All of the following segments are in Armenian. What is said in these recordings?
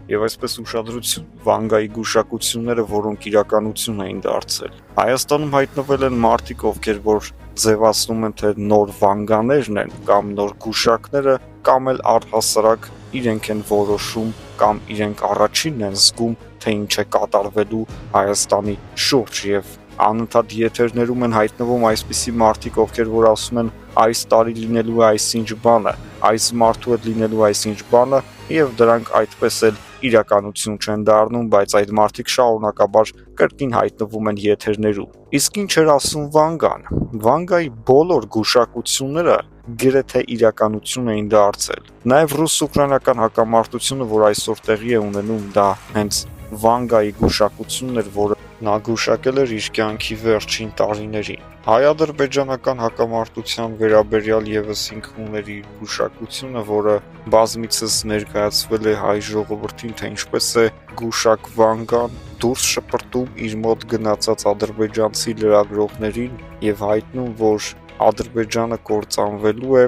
եւ այսպես ուշադրություն Վանգայի գուշակությունները, որոնք իրականություն էին դարձել։ Հայաստանում հայտնվել են մարդիկ, ովքեր որ ձևացնում են թե նոր վանգաներն են կամ նոր գուշակները, կամ էլ առհասարակ իրենք են որոշում կամ իրենք առաջինն են զգում, թե ինչ է կատարվելու Հայաստանի շուրջ եւ անընդհատ եթերներում են հայտնվում այսպիսի մարդիկ, ովքեր որ ասում են այս տարի լինելու է այսինչ բանը, այս մարդու հետ լինելու այսինչ բանը եւ դրանք այդպես էլ իրականություն չեն դառնում, բայց այդ մարդիկ շարունակաբար կրկին հայտնվում են եթերներում։ Իսկ ինչ էր ասում Վանգան։ Վանգայի բոլոր գուշակությունները գրեթե իրականություն էին դարձել։ Նաեւ ռուս-ուկրաինական հակամարտությունը, որ այսօր տեղի է ունենում, դա հենց Վանգայի գուշակությունն էր, որը նա գուշակել էր իր կյանքի վերջին տարիներին։ Հայ-ադրբեջանական հակամարտության վերաբերյալ եւս ինքն ուներ իր գուշակությունը, որը բազմիցս ներկայացվել է հայ ժողովրդին, թե ինչպես է գուշակ Վանգան դուրս շպրտում իր մոտ գնացած ադրբեջանցի լրագրողներին եւ հայտնում, որ Ադրբեջանը կործանվելու է։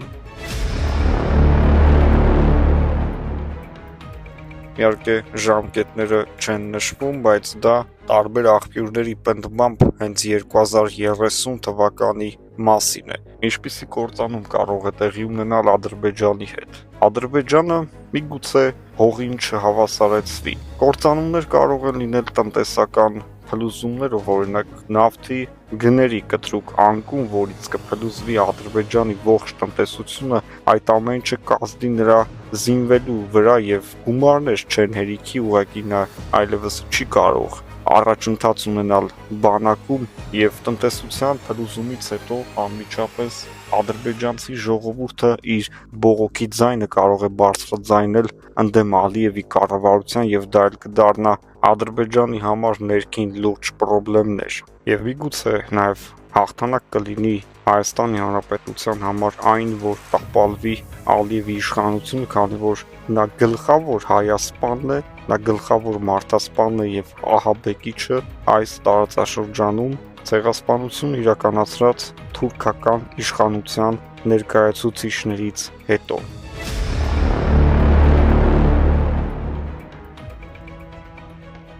Իհարկե ժամկետները չեն նշվում, բայց դա տարբեր աղբյուրների պնդմամբ հենց 2030 թվականի մասին է։ Ինչպիսի կործանում կարող է տեղի ունենալ Ադրբեջանի հետ։ Ադրբեջանը միգուցե հողին չհավասարեցվի։ Կործանումներ կարող են լինել տնտեսական փլուզումներով, օրինակ նավթի գների կտրուկ անկում, որից կփլուզվի Ադրբեջանի ողջ տնտեսությունը, այդ ամեն ինչը կազդի նրա զինվելու վրա եւ գումարներ չեն հերիքի, ուղղակի նա այլևս չի կարող առաջընթաց ունենալ բանակում եւ տնտեսության փլուզումից հետո անմիջապես ադրբեջանցի ժողովուրդը իր բողոքի ձայնը կարող է բարձրաձայնել ընդդեմ Ալիևի կառավարության եւ դա էլ կդառնա Ադրբեջանի համար ներքին լուրջ խնդիրներ եւ միգուցե նաեւ հաղթանակ կլինի Հայաստանի Հանրապետության համար այն, որ տապալվի Ալիևի իշխանությունը, քանի որ նա գլխավոր հայասպանն է, նա գլխավոր մարդասպանն է եւ ահաբեկիչը այս տարածաշրջանում ցեղասպանություն իրականացրած թուրքական իշխանության ներկայացուցիչներից հետո։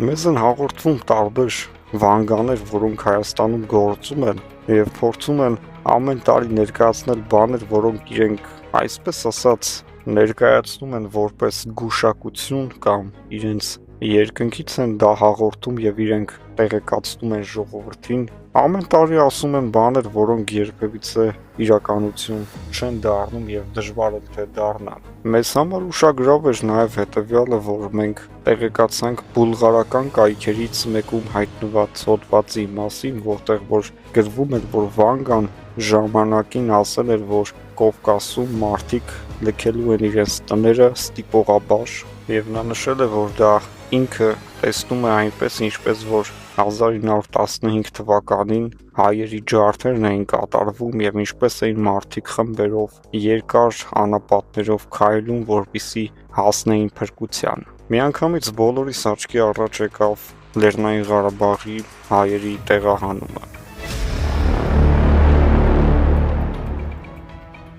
Մեզ են հաղորդվում տարբեր վանգաներ, որոնք Հայաստանում գործում են եւ փորձում են ամեն տարի ներկայացնել բաներ, որոնք իրենք այսպես ասած ներկայացնում են որպես գուշակություն կամ իրենց երկնքից են դա հաղորդում եւ իրենք տեղեկացնում են ժողովրդին։ Ամեն տարի ասում են բաներ, որոնք երբևիցե իրականություն չեն դառնում եւ դժվար է թե դառնան։ Մեզ համար ուշագրավ էր նաեւ հետեւյալը, որ մենք տեղեկացանք բուլղարական կայքերից մեկում հայտնված հոդվածի մասին, որտեղ որ գրվում էր, որ Վանգան ժամանակին ասել էր, որ Կովկասում մարդիկ լքելու են իրենց տները ստիպողաբար եւ նա նշել է, որ դա ինքը տեսնում է այնպես, ինչպես որ 1915 թվականին հայերի ջարդերն էին կատարվում եւ ինչպես էին մարդիկ խմբերով երկար անապատներով քայլում, որպիսի հասնեին փրկության։ Միանգամից բոլորիս աչքի առաջ եկավ Լեռնային Ղարաբաղի հայերի տեղահանումը։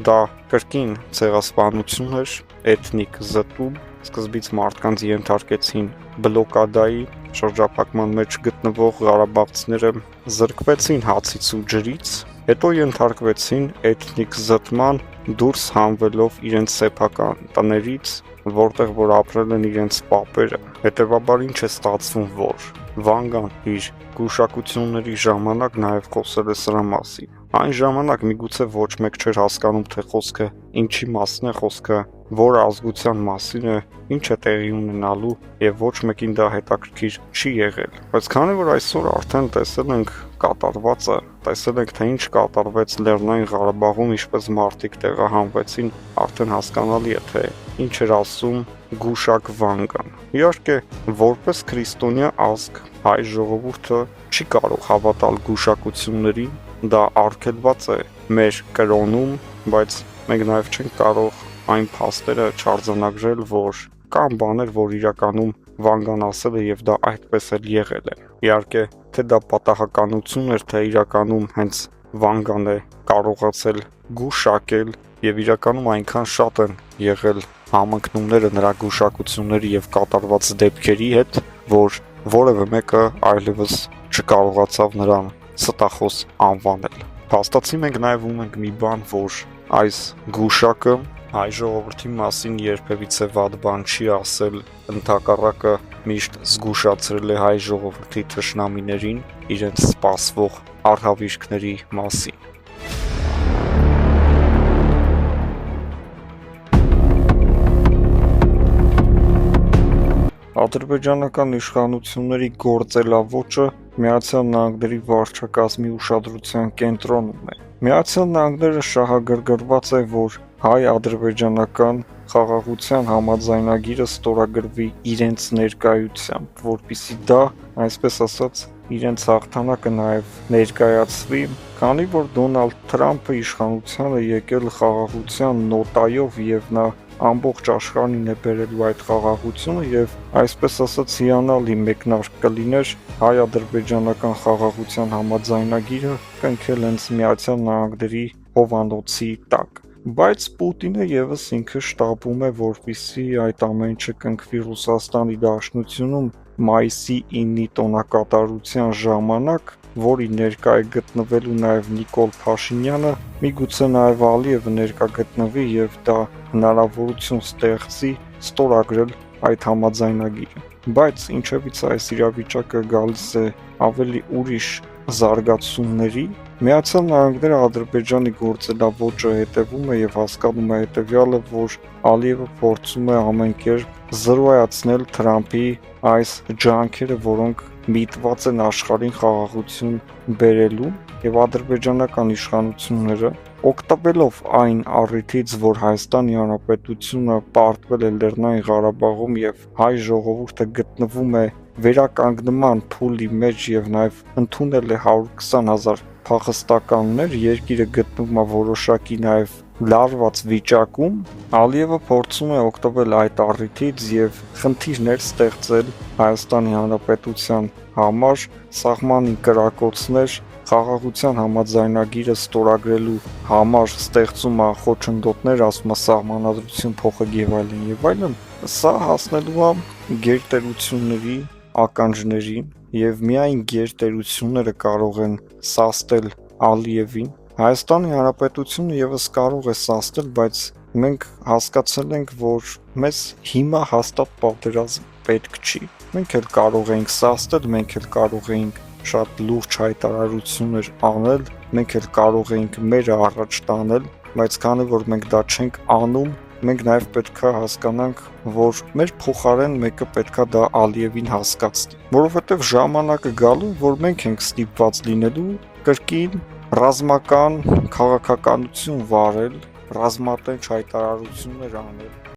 Դա կրկին ցեղասպանություն էր, էթնիկ զտում, սկզբից մարդկանց ենթարկեցին բլոկադայի, շրջափակման մեջ գտնվող ղարաբաղցիները զրկվեցին հացից ու ջրից, հետո ենթարկվեցին էթնիկ զտման, դուրս հանվելով իրենց սեփական տներից, որտեղ որ ապրել են իրենց պապերը։ Հետևաբար ինչ է ստացվում, որ Վանգան իր գուշակությունների ժամանակ նաև խոսել է սրա մասին։ Այն ժամանակ միգուցե ոչ մեկ չէր հասկանում, թե խոսքը ինչի մասին է, խոսքը որ ազգության մասին է, ինչ է տեղի ունենալու եւ ոչ մեկին դա հետաքրքիր չի եղել։ Բայց քանի որ այսօր արդեն տեսել ենք կատարվածը, տեսել ենք թե ինչ կատարվեց Լեռնային Ղարաբաղում, ինչպես մարդիկ տեղահանվեցին, արդեն հասկանալի է թե ինչ էր ասում գուշակ Վանգան։ Իհարկե, որպես քրիստոնյա ազգ, հայ ժողովուրդը չի կարող հավատալ գուշակություններին, դա արգելված է մեր կրոնում, բայց մենք նաև չենք կարող այն փաստերը չարձանագրել, որ կան բաներ, որ իրականում Վանգան ասել է եւ դա այդպես էլ եղել է։ Իհարկե, թե դա պատահականություն էր, թե իրականում հենց Վանգան է կարողացել գուշակել եւ իրականում այնքան շատ են եղել համընկնումները նրա գուշակությունների եւ կատարված դեպքերի հետ, որ որևէ մեկը այլևս չկարողացավ նրան ստախոս անվանել։ Փաստացի մենք նաեւ ունենք մի բան, որ այս գուշակը հայ ժողովրդի մասին երբևիցե վատ բան չի ասել, ընդհակառակը միշտ զգուշացրել է հայ ժողովրդի թշնամիներին իրենց սպասվող արհավիրքների մասին։ Ադրբեջանական իշխանությունների գործելավոճը Միացյալ Նահանգների վարչակազմի ուշադրության կենտրոնում է։ Միացյալ Նահանգները շահագրգռված է, որ հայ-ադրբեջանական խաղաղության համաձայնագիրը ստորագրվի իրենց ներկայությամբ, որպեսզի դա, այսպես ասած, իրենց հաղթանակը նաև ներկայացվի, քանի որ Դոնալդ Թրամփը իշխանությանը եկել խաղաղության նոտայով եւ նա ամբողջ աշխարհին է բերելու այդ խաղաղությունը եւ այսպես ասած հիանալի մեկնարկ կլիներ հայ-ադրբեջանական խաղաղության համաձայնագիրը կնքել հենց Միացյալ Նահանգների հովանոցի տակ։ Բայց Պուտինը եւս ինքը շտապում է, որպեսզի այդ ամեն ինչը կնքվի Ռուսաստանի Դաշնությունում մայիսի 9-ի տոնակատարության ժամանակ, որի ներկա է գտնվելու նաև Նիկոլ Փաշինյանը, միգուցե նաև Ալիևը ներկա գտնվի եւ դա հնարավորություն ստեղծի ստորագրել այդ համաձայնագիրը։ Բայց ինչևից այս իրավիճակը գալիս է ավելի ուրիշ զարգացումների, Միացյալ Նահանգները Ադրբեջանի գործելավոճը հետևում է եւ հասկանում է հետեւյալը, որ Ալիևը փորձում է ամեն կերպ զրոյացնել Թրամփի այս ջանքերը, որոնք միտված են աշխարհին խաղաղություն բերելու եւ ադրբեջանական իշխանությունները օգտվելով այն առիթից, որ Հայաստանի Հանրապետությունը պարտվել է Լեռնային Ղարաբաղում եւ հայ ժողովուրդը գտնվում է վերականգնման փուլի մեջ եւ նաեւ ընդունել է 120,000 փախստականներ, երկիրը գտնվում է որոշակի նաեւ լարված վիճակում, Ալիևը փորձում է օգտվել այդ առիթից եւ խնդիրներ ստեղծել Հայաստանի Հանրապետության համար, սահմանին կրակոցներ, խաղաղության համաձայնագիրը ստորագրելու համար ստեղծում է խոչընդոտներ, ասում է սահմանադրություն փոխեք եւ այլն, սա հասնելու է գերտերությունների ականջներին եւ միայն գերտերությունները կարող են սաստել Ալիևին։ Հայաստանի Հանրապետությունը եւս կարող է սաստել, բայց մենք հասկացել ենք, որ մեզ հիմա հաստատ պատերազմ պետք չի։ Մենք էլ կարող ենք սաստել, մենք էլ կարող ենք շատ լուրջ հայտարարություններ անել, մենք էլ կարող ենք մեր առաջ տանել, բայց քանի որ մենք դա չենք անում, մենք նաև պետք է հասկանանք, որ մեր փոխարեն մեկը պետք է դա Ալիևին հասկացնի, որովհետև ժամանակը գալու, որ մենք ենք ստիպված լինելու կրկին ռազմական քաղաքականություն վարել, ռազմատենչ հայտարարություններ անել